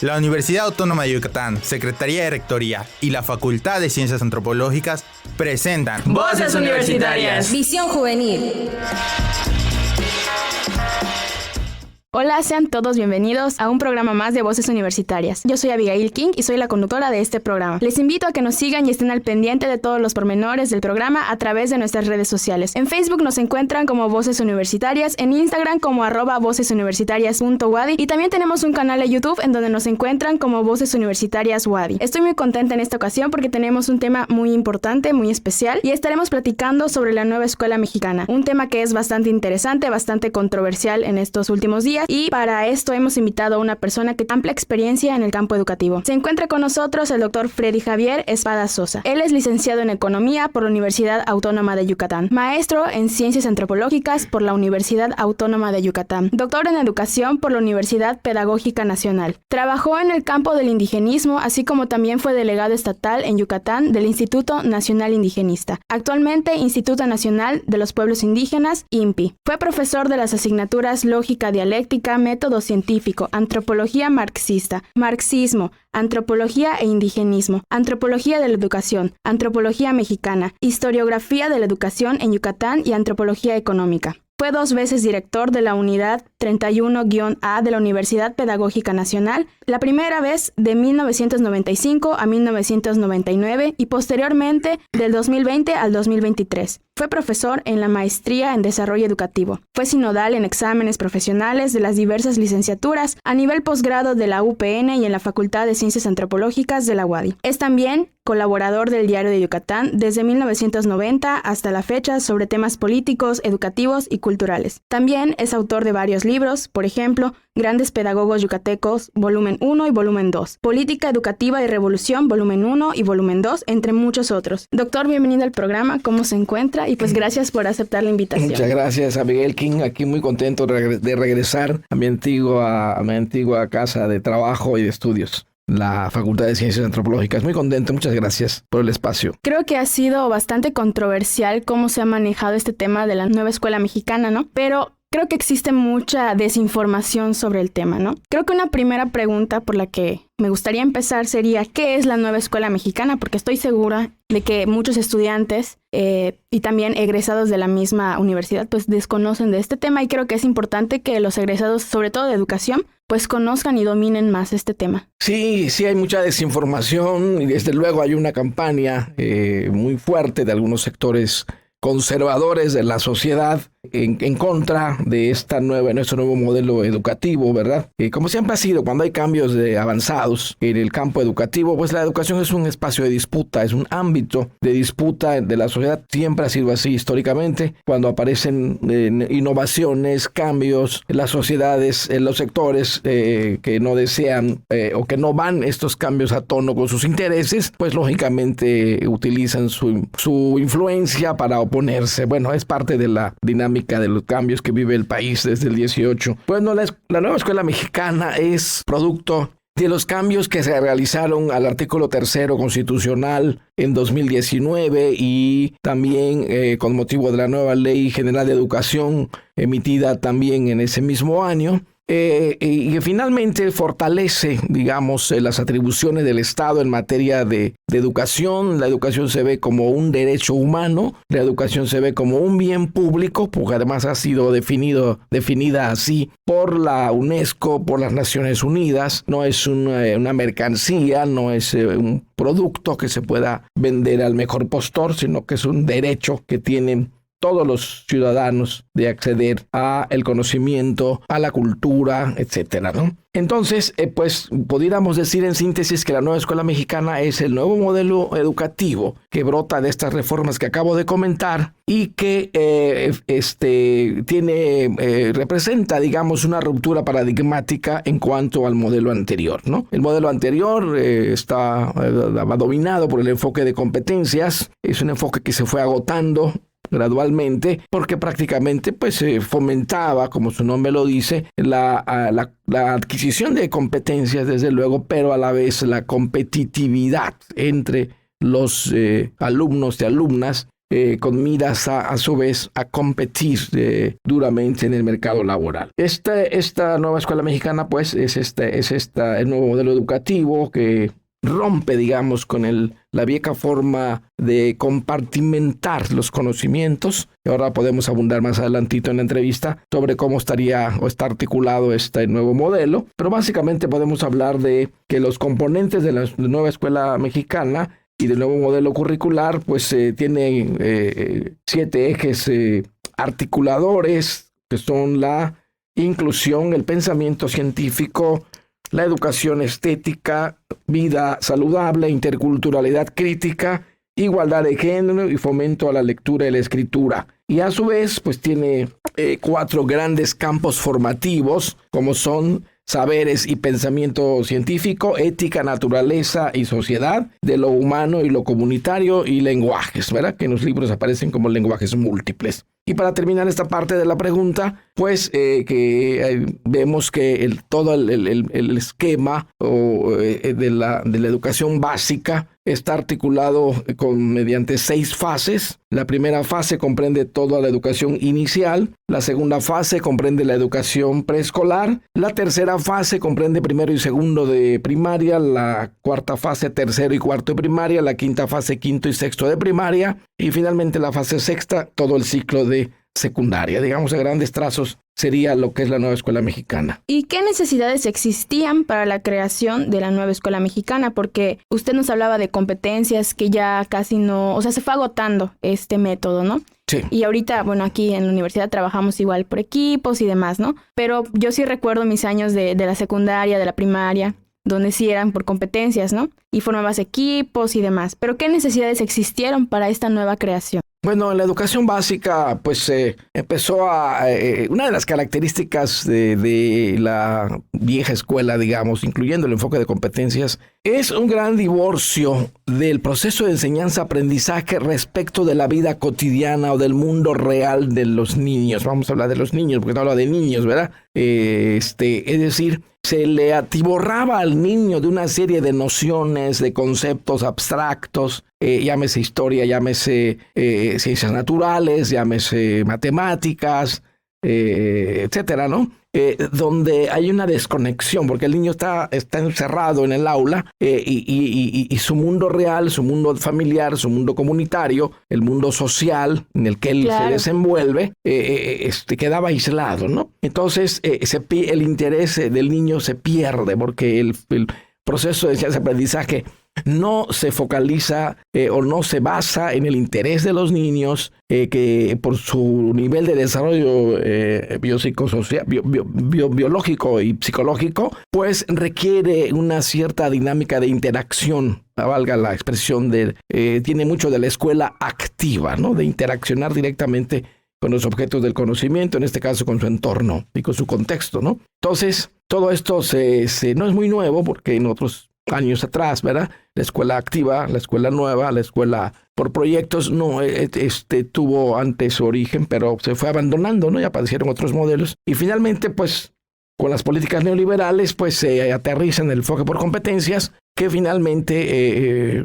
La Universidad Autónoma de Yucatán, Secretaría de Rectoría y la Facultad de Ciencias Antropológicas presentan Voces Universitarias. Visión Juvenil. Hola, sean todos bienvenidos a un programa más de Voces Universitarias. Yo soy Abigail King y soy la conductora de este programa. Les invito a que nos sigan y estén al pendiente de todos los pormenores del programa a través de nuestras redes sociales. En Facebook nos encuentran como Voces Universitarias, en Instagram como @vocesuniversitarias.wadi y también tenemos un canal de YouTube en donde nos encuentran como Voces Universitarias Wadi. Estoy muy contenta en esta ocasión porque tenemos un tema muy importante, muy especial y estaremos platicando sobre la nueva escuela mexicana, un tema que es bastante interesante, bastante controversial en estos últimos días. Y para esto hemos invitado a una persona que tiene amplia experiencia en el campo educativo. Se encuentra con nosotros el doctor Freddy Javier Espada Sosa. Él es licenciado en Economía por la Universidad Autónoma de Yucatán, maestro en Ciencias Antropológicas por la Universidad Autónoma de Yucatán, doctor en Educación por la Universidad Pedagógica Nacional. Trabajó en el campo del indigenismo, así como también fue delegado estatal en Yucatán del Instituto Nacional Indigenista, actualmente Instituto Nacional de los Pueblos Indígenas, INPI. Fue profesor de las asignaturas Lógica Dialéctica, Método Científico, Antropología Marxista, Marxismo, Antropología e Indigenismo, Antropología de la Educación, Antropología Mexicana, Historiografía de la Educación en Yucatán y Antropología Económica. Fue 2 veces director de la Unidad 31-A de la Universidad Pedagógica Nacional, la primera vez de 1995 a 1999 y posteriormente del 2020 al 2023. Fue profesor en la Maestría en Desarrollo Educativo. Fue sinodal en exámenes profesionales de las diversas licenciaturas a nivel posgrado de la UPN y en la Facultad de Ciencias Antropológicas de la UADY. Es también colaborador del Diario de Yucatán desde 1990 hasta la fecha sobre temas políticos, educativos y culturales. También es autor de varios libros, por ejemplo, Grandes Pedagogos Yucatecos, volumen 1 y volumen 2, Política Educativa y Revolución, volumen 1 y volumen 2, entre muchos otros. Doctor, bienvenido al programa, ¿cómo se encuentra? Y pues gracias por aceptar la invitación. Muchas gracias, Abigail King, aquí muy contento de regresar a mi antigua casa de trabajo y de estudios, la Facultad de Ciencias Antropológicas. Muy contento, muchas gracias por el espacio. Creo que ha sido bastante controversial cómo se ha manejado este tema de la nueva escuela mexicana, ¿no? Pero creo que existe mucha desinformación sobre el tema, ¿no? Creo que una primera pregunta por la que me gustaría empezar sería, ¿qué es la nueva escuela mexicana? Porque estoy segura de que muchos estudiantes y también egresados de la misma universidad pues desconocen de este tema y creo que es importante que los egresados, sobre todo de educación, pues conozcan y dominen más este tema. Sí, hay mucha desinformación y desde luego hay una campaña muy fuerte de algunos sectores conservadores de la sociedad en contra de nuestro nuevo modelo educativo, ¿verdad? Como siempre ha sido, cuando hay cambios avanzados en el campo educativo, pues la educación es un espacio de disputa, es un ámbito de disputa de la sociedad. Siempre ha sido así históricamente. Cuando aparecen innovaciones, cambios en las sociedades, en los sectores que no desean o que no van estos cambios a tono con sus intereses, pues lógicamente utilizan su influencia para oponerse. Bueno, es parte de la dinámica de los cambios que vive el país desde el 18. Bueno, la nueva escuela mexicana es producto de los cambios que se realizaron al artículo 3 constitucional en 2019 y también con motivo de la nueva Ley General de Educación emitida también en ese mismo año. Y que finalmente fortalece, digamos, las atribuciones del Estado en materia de educación. La educación se ve como un derecho humano, la educación se ve como un bien público, porque además ha sido definida así por la UNESCO, por las Naciones Unidas. No es una mercancía, no es un producto que se pueda vender al mejor postor, sino que es un derecho que tienen todos los ciudadanos de acceder a el conocimiento, a la cultura, etcétera, ¿no? Entonces, pues pudiéramos decir en síntesis que la nueva escuela mexicana es el nuevo modelo educativo que brota de estas reformas que acabo de comentar y que representa, digamos, una ruptura paradigmática en cuanto al modelo anterior, ¿no? El modelo anterior estaba dominado por el enfoque de competencias, es un enfoque que se fue agotando gradualmente, porque prácticamente pues se fomentaba, como su nombre lo dice, la adquisición de competencias, desde luego, pero a la vez la competitividad entre los alumnos y alumnas con miras a su vez a competir duramente en el mercado laboral. Esta nueva escuela mexicana pues es el nuevo modelo educativo que rompe, digamos, con la vieja forma de compartimentar los conocimientos. Y ahora podemos abundar más adelantito en la entrevista sobre cómo estaría o está articulado este nuevo modelo. Pero básicamente podemos hablar de que los componentes de la nueva escuela mexicana y del nuevo modelo curricular pues tienen 7 ejes articuladores, que son la inclusión, el pensamiento científico, la educación estética, vida saludable, interculturalidad crítica, igualdad de género y fomento a la lectura y la escritura. Y a su vez, pues tiene 4 grandes campos formativos, como son saberes y pensamiento científico, ética, naturaleza y sociedad, de lo humano y lo comunitario, y lenguajes, ¿verdad? Que en los libros aparecen como lenguajes múltiples. Y para terminar esta parte de la pregunta, pues vemos que todo el esquema de la educación básica está articulado mediante 6 fases. La primera fase comprende toda la educación inicial, la segunda fase comprende la educación preescolar, la tercera fase comprende primero y segundo de primaria, la cuarta fase tercero y cuarto de primaria, la quinta fase quinto y sexto de primaria, y finalmente la fase sexta, todo el ciclo de secundaria. Digamos, a grandes trazos sería lo que es la nueva escuela mexicana. ¿Y qué necesidades existían para la creación de la nueva escuela mexicana? Porque usted nos hablaba de competencias que ya casi no, o sea, se fue agotando este método, ¿no? Sí. Y ahorita, bueno, aquí en la universidad trabajamos igual por equipos y demás, ¿no? Pero yo sí recuerdo mis años de la secundaria, de la primaria, donde sí eran por competencias, ¿no? Y formabas equipos y demás. Pero ¿qué necesidades existieron para esta nueva creación? Bueno, en la educación básica, pues empezó una de las características de la vieja escuela, digamos, incluyendo el enfoque de competencias, es un gran divorcio del proceso de enseñanza-aprendizaje respecto de la vida cotidiana o del mundo real de los niños. Vamos a hablar de los niños, porque no hablo de niños, ¿verdad? Es decir, se le atiborraba al niño de una serie de nociones, de conceptos abstractos, llámese historia, llámese ciencias naturales, llámese matemáticas, etcétera, ¿no? Donde hay una desconexión, porque el niño está encerrado en el aula y su mundo real, su mundo familiar, su mundo comunitario, el mundo social en el que él se desenvuelve, quedaba aislado, ¿no? Entonces el interés del niño se pierde porque el proceso de enseñanza-aprendizaje no se focaliza o no se basa en el interés de los niños, que por su nivel de desarrollo biológico y psicológico, pues requiere una cierta dinámica de interacción, valga la expresión, tiene mucho de la escuela activa, ¿no? De interaccionar directamente con los objetos del conocimiento, en este caso con su entorno y con su contexto, ¿no? Entonces, todo esto no es muy nuevo, porque en otros años atrás, ¿verdad? La escuela activa, la escuela nueva, la escuela por proyectos, no, tuvo antes su origen, pero se fue abandonando, ¿no? Y aparecieron otros modelos. Y finalmente, pues, con las políticas neoliberales, pues, se aterriza en el enfoque por competencias, que finalmente,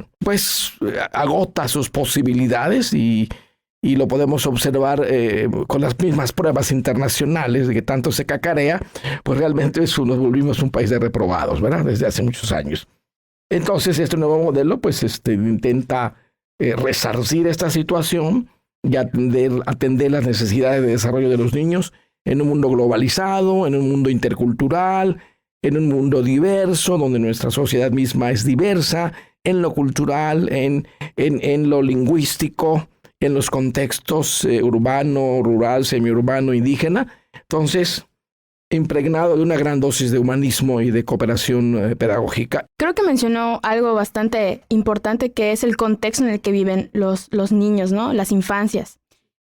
agota sus posibilidades y lo podemos observar con las mismas pruebas internacionales de que tanto se cacarea, pues realmente nos volvimos un país de reprobados, ¿verdad? Desde hace muchos años. Entonces, este nuevo modelo, pues, intenta resarcir esta situación y atender las necesidades de desarrollo de los niños en un mundo globalizado, en un mundo intercultural, en un mundo diverso, donde nuestra sociedad misma es diversa, en lo cultural, en lo lingüístico, en los contextos urbano, rural, semiurbano, indígena. Entonces, impregnado de una gran dosis de humanismo y de cooperación pedagógica. Creo que mencionó algo bastante importante, que es el contexto en el que viven los niños, ¿no? Las infancias.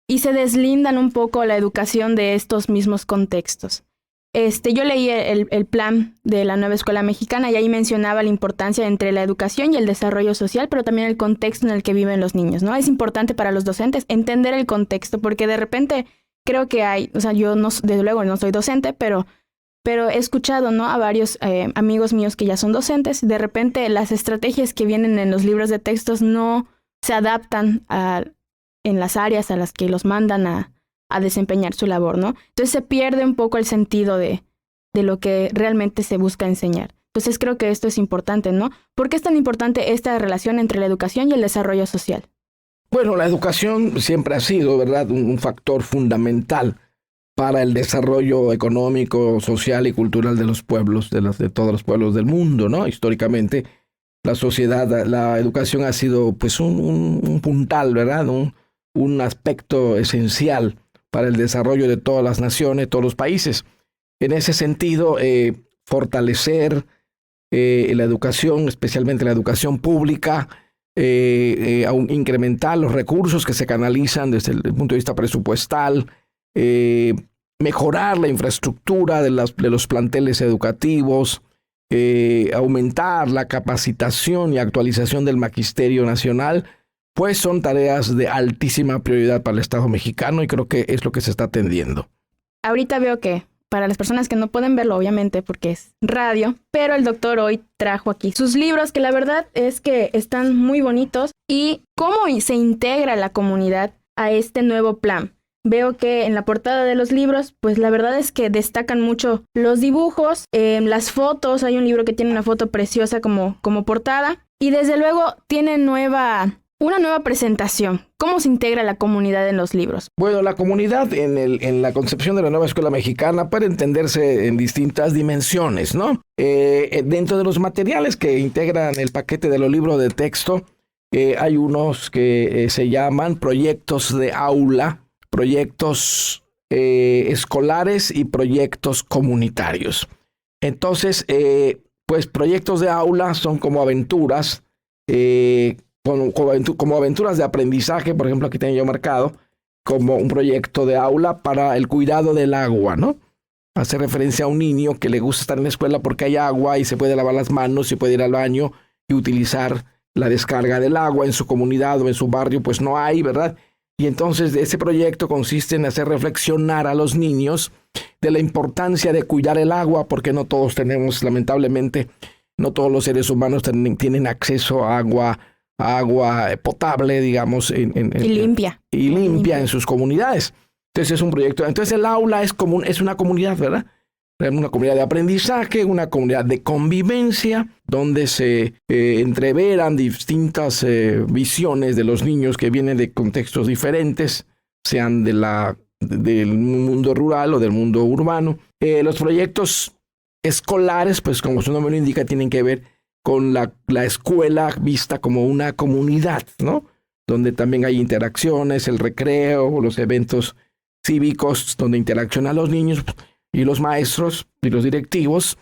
Y se deslindan un poco la educación de estos mismos contextos. Yo leí el plan de la nueva escuela mexicana y ahí mencionaba la importancia entre la educación y el desarrollo social, pero también el contexto en el que viven los niños, ¿no? Es importante para los docentes entender el contexto, porque de repente creo que hay, o sea, yo no, desde luego no soy docente, pero he escuchado, ¿no? A varios amigos míos que ya son docentes, de repente las estrategias que vienen en los libros de textos no se adaptan a en las áreas a las que los mandan a desempeñar su labor, ¿no? Entonces se pierde un poco el sentido de lo que realmente se busca enseñar. Entonces creo que esto es importante, ¿no? ¿Por qué es tan importante esta relación entre la educación y el desarrollo social? Bueno, la educación siempre ha sido, ¿verdad?, un factor fundamental para el desarrollo económico, social y cultural de los pueblos, de todos los pueblos del mundo, ¿no? Históricamente, la sociedad, la educación ha sido pues un puntal, ¿verdad?, un aspecto esencial para el desarrollo de todas las naciones, todos los países. En ese sentido, fortalecer la educación, especialmente la educación pública, incrementar los recursos que se canalizan desde el punto de vista presupuestal, mejorar la infraestructura de los planteles educativos, aumentar la capacitación y actualización del magisterio nacional, pues son tareas de altísima prioridad para el Estado mexicano y creo que es lo que se está atendiendo. Ahorita veo que para las personas que no pueden verlo, obviamente, porque es radio, pero el doctor hoy trajo aquí sus libros, que la verdad es que están muy bonitos. ¿Y cómo se integra la comunidad a este nuevo plan? Veo que en la portada de los libros, pues la verdad es que destacan mucho los dibujos, las fotos. Hay un libro que tiene una foto preciosa como portada. Y desde luego tiene una nueva presentación. ¿Cómo se integra la comunidad en los libros? Bueno, la comunidad en la concepción de la nueva escuela mexicana puede entenderse en distintas dimensiones, ¿no? Dentro de los materiales que integran el paquete de los libros de texto, hay unos que se llaman proyectos de aula, proyectos escolares y proyectos comunitarios. Entonces, pues proyectos de aula son como aventuras, como aventuras de aprendizaje. Por ejemplo, aquí tengo yo marcado como un proyecto de aula para el cuidado del agua, ¿no? Hace referencia a un niño que le gusta estar en la escuela porque hay agua y se puede lavar las manos, y puede ir al baño y utilizar la descarga del agua. En su comunidad o en su barrio pues no hay, ¿verdad? Y entonces ese proyecto consiste en hacer reflexionar a los niños de la importancia de cuidar el agua, porque no todos tenemos, lamentablemente, no todos los seres humanos tienen acceso a agua potable, digamos, y limpia en sus comunidades. Entonces es un proyecto. Entonces el aula es una comunidad, ¿verdad? Una comunidad de aprendizaje, una comunidad de convivencia, donde se entreveran distintas visiones de los niños que vienen de contextos diferentes, sean del mundo rural o del mundo urbano. Los proyectos escolares, pues como su nombre lo indica, tienen que ver con la escuela vista como una comunidad, ¿no? Donde también hay interacciones, el recreo, los eventos cívicos, donde interaccionan los niños y los maestros y los directivos,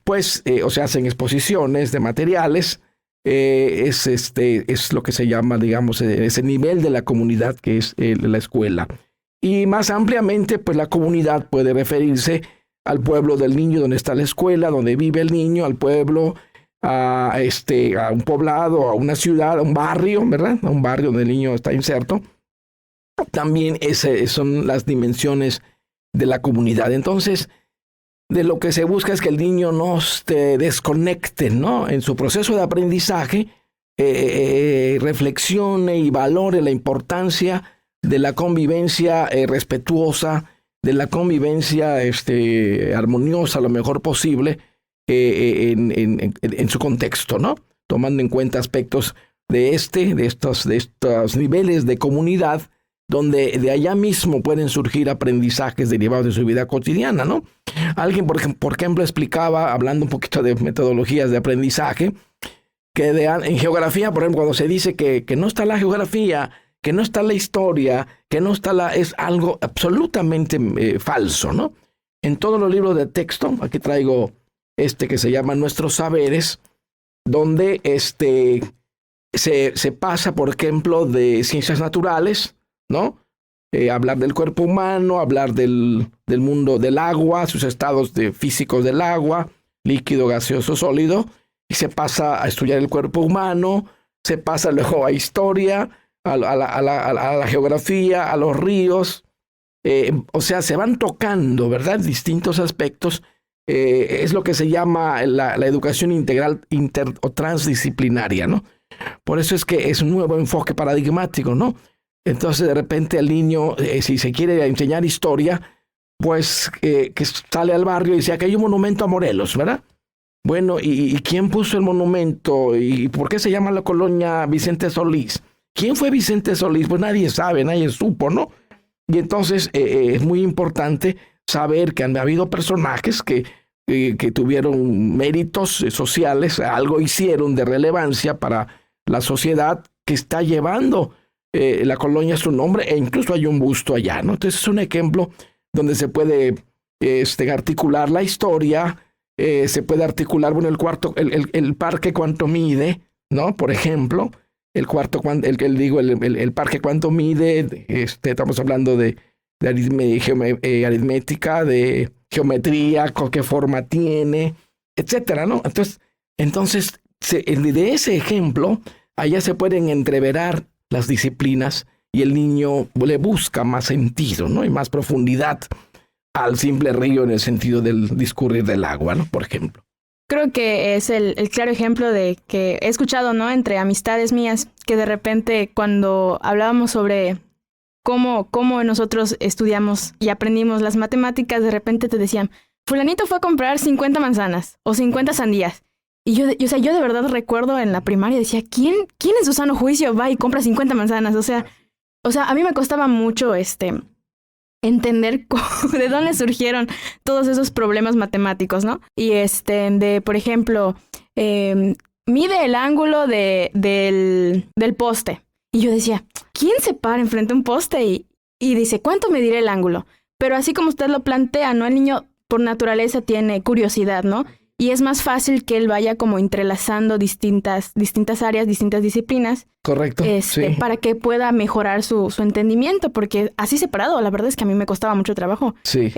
pues, hacen exposiciones de materiales. Es lo que se llama, digamos, ese nivel de la comunidad que es la escuela. Y más ampliamente, pues la comunidad puede referirse al pueblo del niño donde está la escuela, donde vive el niño, al pueblo, a un poblado, a una ciudad, a un barrio, ¿verdad? A un barrio donde el niño está inserto. También son las dimensiones de la comunidad. Entonces, de lo que se busca es que el niño no se desconecte, ¿no? En su proceso de aprendizaje, reflexione y valore la importancia de la convivencia respetuosa, de la convivencia armoniosa lo mejor posible en su contexto, ¿no? Tomando en cuenta aspectos de estos niveles de comunidad, donde de allá mismo pueden surgir aprendizajes derivados de su vida cotidiana, ¿no? Alguien, por ejemplo, explicaba, hablando un poquito de metodologías de aprendizaje, que en geografía, por ejemplo, cuando se dice que no está la geografía, que no está la historia, que no está es algo absolutamente falso, ¿no? En todos los libros de texto, aquí traigo que se llama Nuestros Saberes, donde se pasa, por ejemplo, de ciencias naturales, ¿no? Hablar del cuerpo humano, hablar del mundo del agua, sus estados físicos del agua, líquido, gaseoso, sólido, y se pasa a estudiar el cuerpo humano, se pasa luego a historia, a la geografía, a los ríos. O sea, se van tocando, ¿verdad? Distintos aspectos. Es lo que se llama la educación integral o transdisciplinaria, ¿no? Por eso es que es un nuevo enfoque paradigmático, ¿no? Entonces de repente el niño, si se quiere enseñar historia, pues que sale al barrio y dice, aquí hay un monumento a Morelos, ¿verdad? Bueno, ¿y quién puso el monumento? ¿Y por qué se llama la colonia Vicente Solís? ¿Quién fue Vicente Solís? Pues nadie sabe, nadie supo, ¿no? Y entonces es muy importante saber que han habido personajes que tuvieron méritos sociales, algo hicieron de relevancia para la sociedad que está llevando la colonia su nombre, e incluso hay un busto allá, ¿no? Entonces es un ejemplo donde se puede articular la historia, se puede articular, bueno, el parque cuánto mide, ¿no? Por ejemplo, el parque cuánto mide, estamos hablando de aritmética, de geometría, qué forma tiene, etcétera, ¿no? Entonces de ese ejemplo, allá se pueden entreverar las disciplinas y el niño le busca más sentido, ¿no? Y más profundidad al simple río en el sentido del discurrir del agua, ¿no? Por ejemplo. Creo que es el claro ejemplo de que he escuchado, ¿no? Entre amistades mías, que de repente cuando hablábamos sobre cómo nosotros estudiamos y aprendimos las matemáticas, de repente te decían, fulanito fue a comprar 50 manzanas o 50 sandías. Y yo de verdad recuerdo en la primaria, decía, ¿quién en su sano juicio va y compra 50 manzanas? O sea, a mí me costaba mucho entender de dónde surgieron todos esos problemas matemáticos, ¿no? Y por ejemplo, mide el ángulo del poste. Y yo decía, ¿quién se para enfrente a un poste y dice, ¿cuánto medirá el ángulo? Pero así como usted lo plantea, ¿no? El niño por naturaleza tiene curiosidad, ¿no? Y es más fácil que él vaya como entrelazando distintas áreas, distintas disciplinas. Correcto. Sí. Para que pueda mejorar su entendimiento, porque así separado, la verdad es que a mí me costaba mucho trabajo. Sí.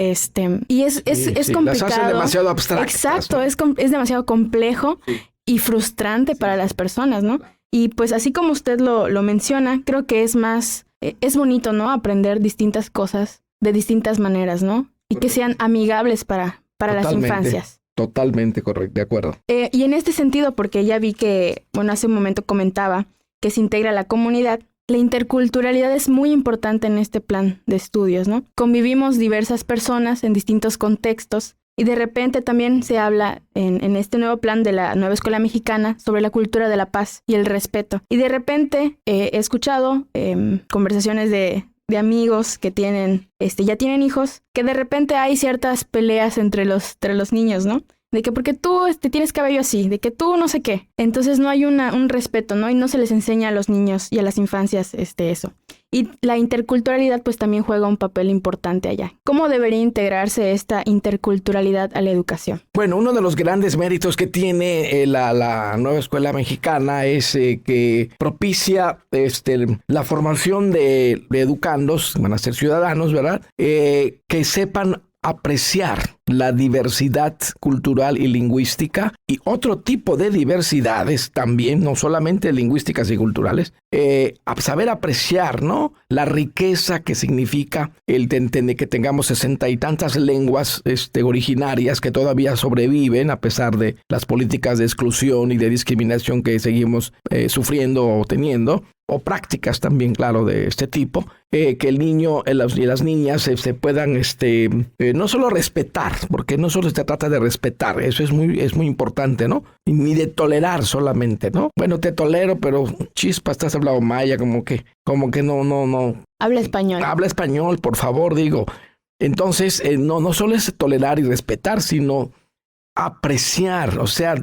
Y es complicado. Las hace demasiado abstractas. Exacto, ¿no? es demasiado complejo y frustrante para las personas, ¿no? Y pues así como usted lo menciona, creo que es bonito, ¿no? Aprender distintas cosas de distintas maneras, ¿no? Y que sean amigables para las infancias. Totalmente correcto, de acuerdo. Y en este sentido, porque ya vi que, bueno, hace un momento comentaba que se integra la comunidad, la interculturalidad es muy importante en este plan de estudios, ¿no? Convivimos diversas personas en distintos contextos y de repente también se habla en este nuevo plan de la nueva escuela mexicana sobre la cultura de la paz y el respeto. Y de repente he escuchado conversaciones de amigos que ya tienen hijos, que de repente hay ciertas peleas entre los niños, ¿no? De que porque tú tienes cabello así, de que tú no sé qué. Entonces no hay un respeto, ¿no? Y no se les enseña a los niños y a las infancias eso. Y la interculturalidad pues también juega un papel importante allá. ¿Cómo debería integrarse esta interculturalidad a la educación? Bueno, uno de los grandes méritos que tiene la nueva escuela mexicana es que propicia la formación de educandos, van a ser ciudadanos, ¿verdad? Que sepan apreciar la diversidad cultural y lingüística y otro tipo de diversidades también, no solamente lingüísticas y culturales, saber apreciar, ¿no? La riqueza que significa el que tengamos 60 y tantas lenguas originarias que todavía sobreviven a pesar de las políticas de exclusión y de discriminación que seguimos sufriendo o teniendo, o prácticas también, claro, de este tipo, que el niño y las niñas se puedan no solo respetar, porque no solo se trata de respetar, eso es muy importante, ¿no? Ni de tolerar solamente, ¿no? Bueno, te tolero, pero chispa, estás hablando maya, como que no. Habla español. Habla español, por favor, digo. Entonces, no solo es tolerar y respetar, sino apreciar, o sea,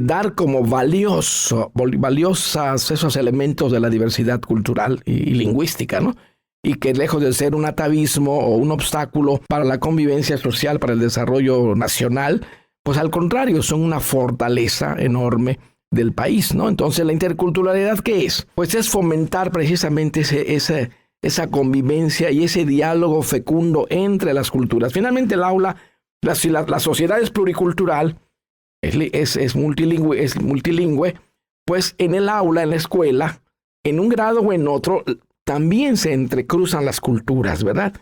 dar como valiosas esos elementos de la diversidad cultural y lingüística, ¿no? Y que lejos de ser un atavismo o un obstáculo para la convivencia social, para el desarrollo nacional, pues al contrario, son una fortaleza enorme del país, ¿no? Entonces, ¿la interculturalidad qué es? Pues es fomentar precisamente esa convivencia y ese diálogo fecundo entre las culturas. Finalmente, el aula, la sociedad es pluricultural, es multilingüe, pues en el aula, en la escuela, en un grado o en otro, también se entrecruzan las culturas, ¿verdad?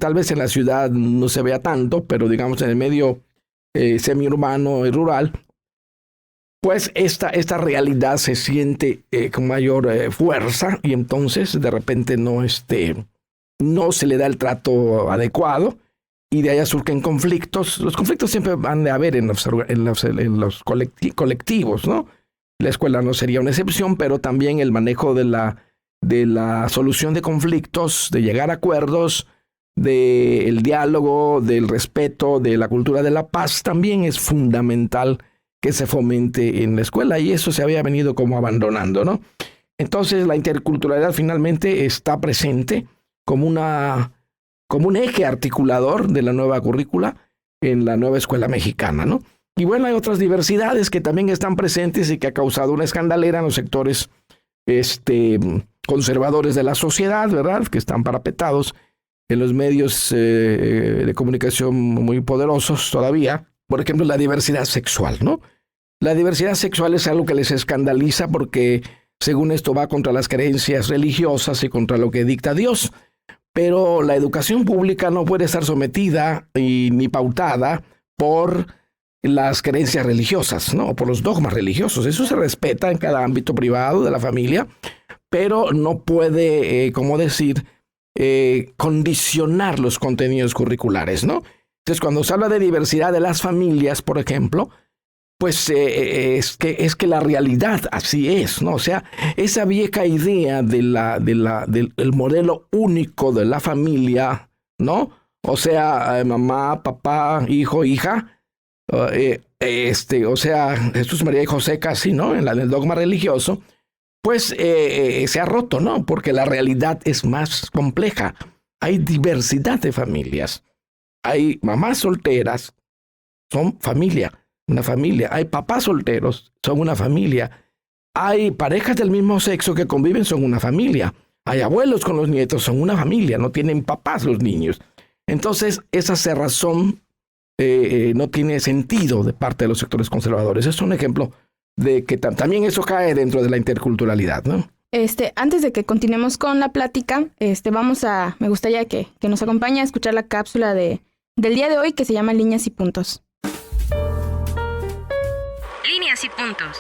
Tal vez en la ciudad no se vea tanto, pero digamos en el medio semiurbano y rural, pues esta realidad se siente con mayor fuerza y entonces de repente no se le da el trato adecuado y de allá surgen conflictos. Los conflictos siempre van a haber en los colectivos, ¿no? La escuela no sería una excepción, pero también el manejo de la solución de conflictos, de llegar a acuerdos, del diálogo, del respeto, de la cultura de la paz, también es fundamental que se fomente en la escuela, y eso se había venido como abandonando, ¿no? Entonces la interculturalidad finalmente está presente como un eje articulador de la nueva currícula en la nueva escuela mexicana, ¿no? Y bueno, hay otras diversidades que también están presentes y que ha causado una escandalera en los sectores conservadores de la sociedad, ¿verdad? Que están parapetados en los medios de comunicación muy poderosos todavía. Por ejemplo, la diversidad sexual, ¿no? La diversidad sexual es algo que les escandaliza porque, según esto, va contra las creencias religiosas y contra lo que dicta Dios. Pero la educación pública no puede estar sometida ni pautada por las creencias religiosas, ¿no? Por los dogmas religiosos. Eso se respeta en cada ámbito privado de la familia, pero no puede, condicionar los contenidos curriculares, ¿no? Entonces, cuando se habla de diversidad de las familias, por ejemplo, pues es que la realidad así es, ¿no? O sea, esa vieja idea del modelo único de la familia, ¿no? O sea, mamá, papá, hijo, hija, o sea, Jesús, María y José casi, ¿no? En el dogma religioso, pues se ha roto, ¿no? Porque la realidad es más compleja. Hay diversidad de familias. Hay mamás solteras, son familia, una familia. Hay papás solteros, son una familia. Hay parejas del mismo sexo que conviven, son una familia. Hay abuelos con los nietos, son una familia, no tienen papás los niños. Entonces, esa cerrazón no tiene sentido de parte de los sectores conservadores. Es un ejemplo de que también eso cae dentro de la interculturalidad, ¿no? Antes de que continuemos con la plática, me gustaría que nos acompañe a escuchar la cápsula del día de hoy que se llama Líneas y Puntos. Líneas y puntos.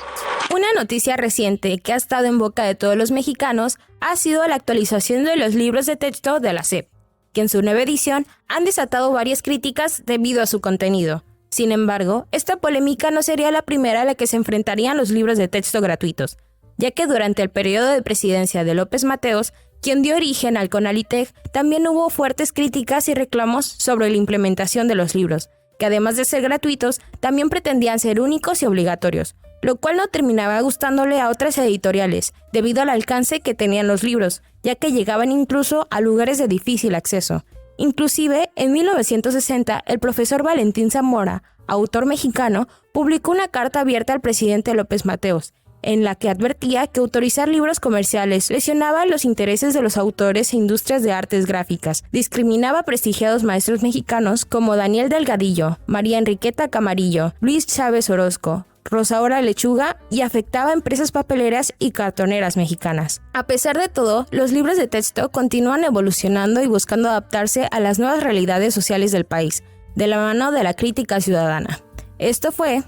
Una noticia reciente que ha estado en boca de todos los mexicanos ha sido la actualización de los libros de texto de la SEP, que en su nueva edición han desatado varias críticas debido a su contenido. Sin embargo, esta polémica no sería la primera a la que se enfrentarían los libros de texto gratuitos, ya que durante el periodo de presidencia de López Mateos, quien dio origen al CONALITEG, también hubo fuertes críticas y reclamos sobre la implementación de los libros, que además de ser gratuitos, también pretendían ser únicos y obligatorios, lo cual no terminaba gustándole a otras editoriales, debido al alcance que tenían los libros, ya que llegaban incluso a lugares de difícil acceso. Inclusive, en 1960, el profesor Valentín Zamora, autor mexicano, publicó una carta abierta al presidente López Mateos, en la que advertía que autorizar libros comerciales lesionaba los intereses de los autores e industrias de artes gráficas, discriminaba a prestigiados maestros mexicanos como Daniel Delgadillo, María Enriqueta Camarillo, Luis Chávez Orozco, Rosaura Lechuga y afectaba a empresas papeleras y cartoneras mexicanas. A pesar de todo, los libros de texto continúan evolucionando y buscando adaptarse a las nuevas realidades sociales del país, de la mano de la crítica ciudadana. Esto fue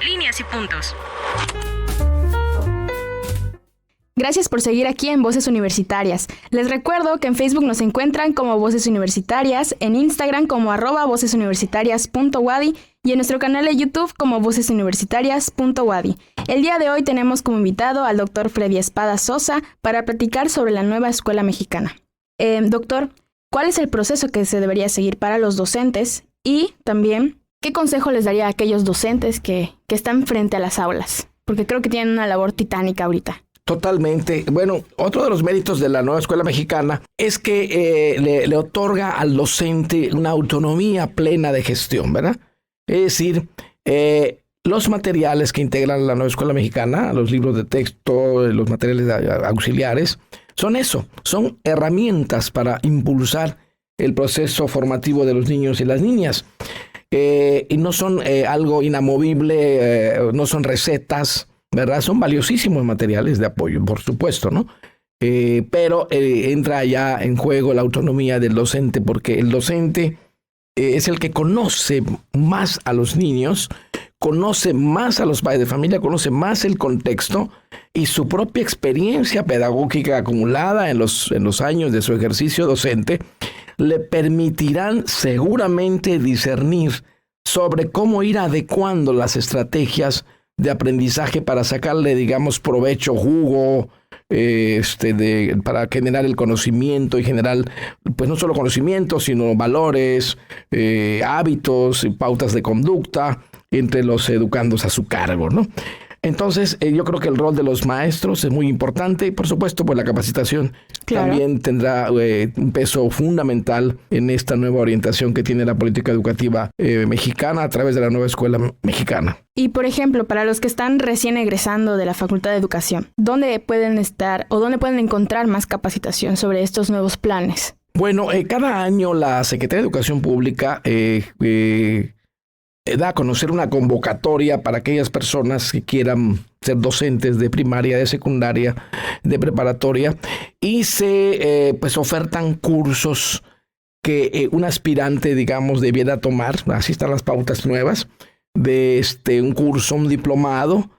Líneas y Puntos. Gracias por seguir aquí en Voces Universitarias. Les recuerdo que en Facebook nos encuentran como Voces Universitarias, en Instagram como @vocesuniversitarias.wadi y en nuestro canal de YouTube como vocesuniversitarias.wadi. El día de hoy tenemos como invitado al doctor Freddy Espada Sosa para platicar sobre la nueva escuela mexicana. Doctor, ¿cuál es el proceso que se debería seguir para los docentes? Y también, ¿qué consejo les daría a aquellos docentes que están frente a las aulas? Porque creo que tienen una labor titánica ahorita. Totalmente. Bueno, otro de los méritos de la nueva escuela mexicana es que le otorga al docente una autonomía plena de gestión, ¿verdad? Es decir, los materiales que integran la nueva escuela mexicana, los libros de texto, los materiales auxiliares, son eso, son herramientas para impulsar el proceso formativo de los niños y las niñas. Y no son algo inamovible, no son recetas, ¿verdad? Son valiosísimos materiales de apoyo, por supuesto, ¿no? Pero entra ya en juego la autonomía del docente, porque el docente es el que conoce más a los niños, conoce más a los padres de familia, conoce más el contexto y su propia experiencia pedagógica acumulada en los años de su ejercicio docente le permitirán seguramente discernir sobre cómo ir adecuando las estrategias de aprendizaje para sacarle, digamos, provecho, jugo, para generar el conocimiento y generar, pues no solo conocimiento, sino valores, hábitos y pautas de conducta entre los educandos a su cargo, ¿no? Entonces, yo creo que el rol de los maestros es muy importante y, por supuesto, pues la capacitación también tendrá un peso fundamental en esta nueva orientación que tiene la política educativa mexicana a través de la nueva escuela mexicana. Y, por ejemplo, para los que están recién egresando de la Facultad de Educación, ¿dónde pueden estar o dónde pueden encontrar más capacitación sobre estos nuevos planes? Bueno, cada año la Secretaría de Educación Pública da a conocer una convocatoria para aquellas personas que quieran ser docentes de primaria, de secundaria, de preparatoria, y se pues ofertan cursos que un aspirante, digamos, debiera tomar. Así están las pautas nuevas de un curso, un diplomado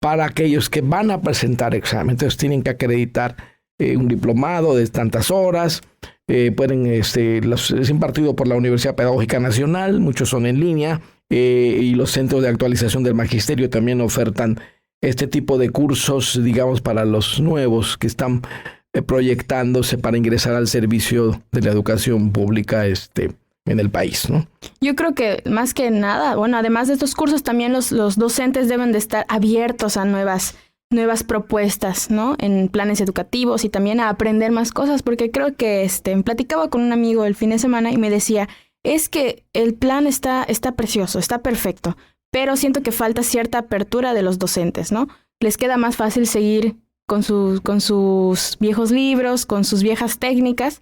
para aquellos que van a presentar examen. Entonces tienen que acreditar un diplomado de tantas horas. Es impartido por la Universidad Pedagógica Nacional, muchos son en línea. Y los centros de actualización del magisterio también ofertan este tipo de cursos, digamos, para los nuevos que están proyectándose para ingresar al servicio de la educación pública en el país, ¿no? Yo creo que más que nada, bueno, además de estos cursos, también los docentes deben de estar abiertos a nuevas propuestas, ¿no? En planes educativos y también a aprender más cosas, porque creo que platicaba con un amigo el fin de semana y me decía, es que el plan está precioso, está perfecto, pero siento que falta cierta apertura de los docentes, ¿no? Les queda más fácil seguir con sus viejos libros, con sus viejas técnicas,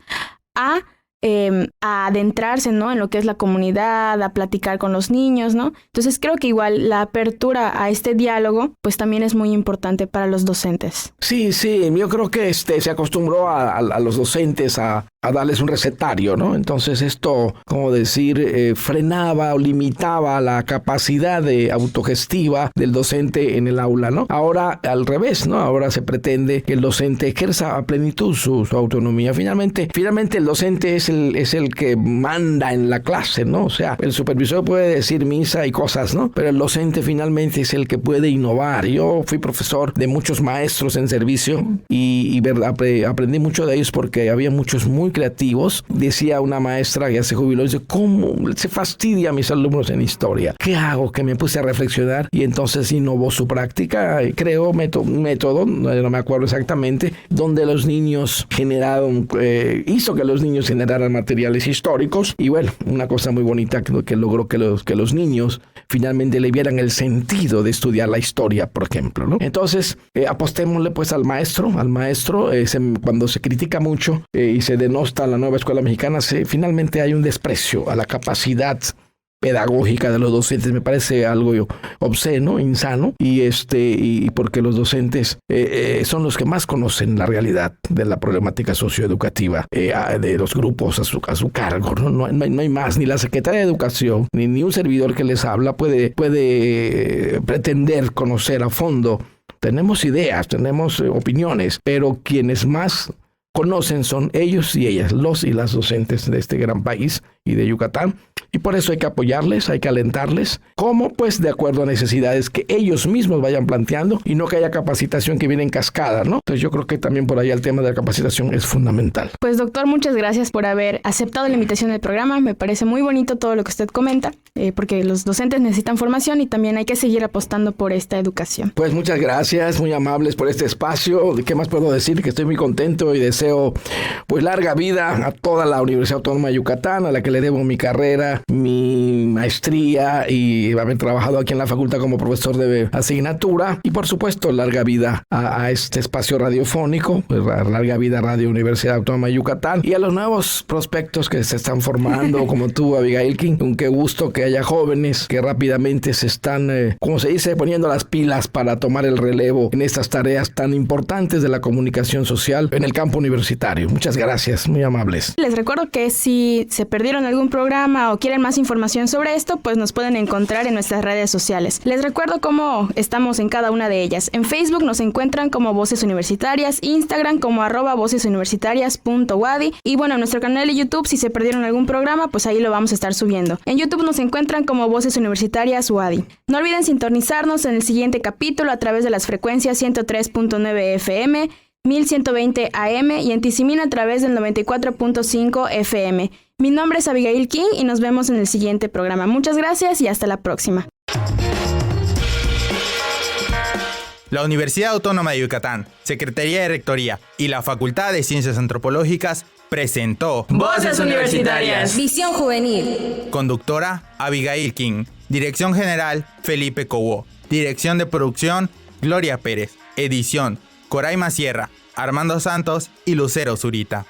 a adentrarse, ¿no? En lo que es la comunidad, a platicar con los niños, ¿no? Entonces creo que igual la apertura a este diálogo, pues también es muy importante para los docentes. Sí, yo creo que se acostumbró a los docentes a darles un recetario, ¿no? Entonces esto, como decir, frenaba o limitaba la capacidad autogestiva del docente en el aula, ¿no? Ahora al revés, ¿no? Ahora se pretende que el docente ejerza a plenitud su autonomía. Finalmente el docente es el que manda en la clase, ¿no? O sea, el supervisor puede decir misa y cosas, ¿no? Pero el docente finalmente es el que puede innovar. Yo fui profesor de muchos maestros en servicio y aprendí mucho de ellos porque había muchos muy creativos. Decía una maestra que ya se jubiló, dice, ¿cómo se fastidia a mis alumnos en historia? ¿Qué hago? Que me puse a reflexionar y entonces innovó su práctica y creó un método, no me acuerdo exactamente, donde los niños hizo que los niños generaran materiales históricos y bueno, una cosa muy bonita que logró que los niños finalmente le vieran el sentido de estudiar la historia, por ejemplo, ¿no? Entonces, apostémosle pues al maestro, cuando se critica mucho y se denosta la nueva escuela mexicana, finalmente hay un desprecio a la capacidad pedagógica de los docentes. Me parece algo obsceno, insano, y porque los docentes son los que más conocen la realidad de la problemática socioeducativa de los grupos a su cargo, ¿no? No hay más, ni la Secretaría de Educación, ni un servidor que les habla puede pretender conocer a fondo. Tenemos ideas, tenemos opiniones, pero quienes más conocen son ellos y ellas, los y las docentes de este gran país y de Yucatán, y por eso hay que apoyarles, hay que alentarles, como pues de acuerdo a necesidades que ellos mismos vayan planteando y no que haya capacitación que viene en cascada, ¿no? Entonces yo creo que también por ahí el tema de la capacitación es fundamental. Pues doctor, muchas gracias por haber aceptado la invitación del programa, me parece muy bonito todo lo que usted comenta, porque los docentes necesitan formación y también hay que seguir apostando por esta educación. Pues muchas gracias, muy amables por este espacio. ¿Qué más puedo decir? Que estoy muy contento y deseo pues larga vida a toda la Universidad Autónoma de Yucatán, a la que le debo mi carrera, mi maestría y haber trabajado aquí en la facultad como profesor de asignatura, y por supuesto larga vida a este espacio radiofónico, larga vida a Radio Universidad Autónoma de Yucatán, y a los nuevos prospectos que se están formando como tú, Abigail King. Qué gusto que haya jóvenes que rápidamente se están, como se dice, poniendo las pilas para tomar el relevo en estas tareas tan importantes de la comunicación social en el campo universitario. Muchas gracias, muy amables. Les recuerdo que si se perdieron algún programa o quieren más información sobre esto, pues nos pueden encontrar en nuestras redes sociales. Les recuerdo cómo estamos en cada una de ellas. En Facebook nos encuentran como Voces Universitarias, Instagram como @vocesuniversitarias.wadi y bueno, en nuestro canal de YouTube, si se perdieron algún programa, pues ahí lo vamos a estar subiendo. En YouTube nos encuentran como Voces Universitarias Wadi. No olviden sintonizarnos en el siguiente capítulo a través de las frecuencias 103.9 FM, 1120 AM y en Tizimín a través del 94.5 FM. Mi nombre es Abigail King y nos vemos en el siguiente programa. Muchas gracias y hasta la próxima. La Universidad Autónoma de Yucatán, Secretaría de Rectoría y la Facultad de Ciencias Antropológicas presentó Voces Universitarias. Visión Juvenil. Conductora Abigail King. Dirección General Felipe Cobo. Dirección de Producción Gloria Pérez. Edición Coraima Sierra, Armando Santos y Lucero Zurita.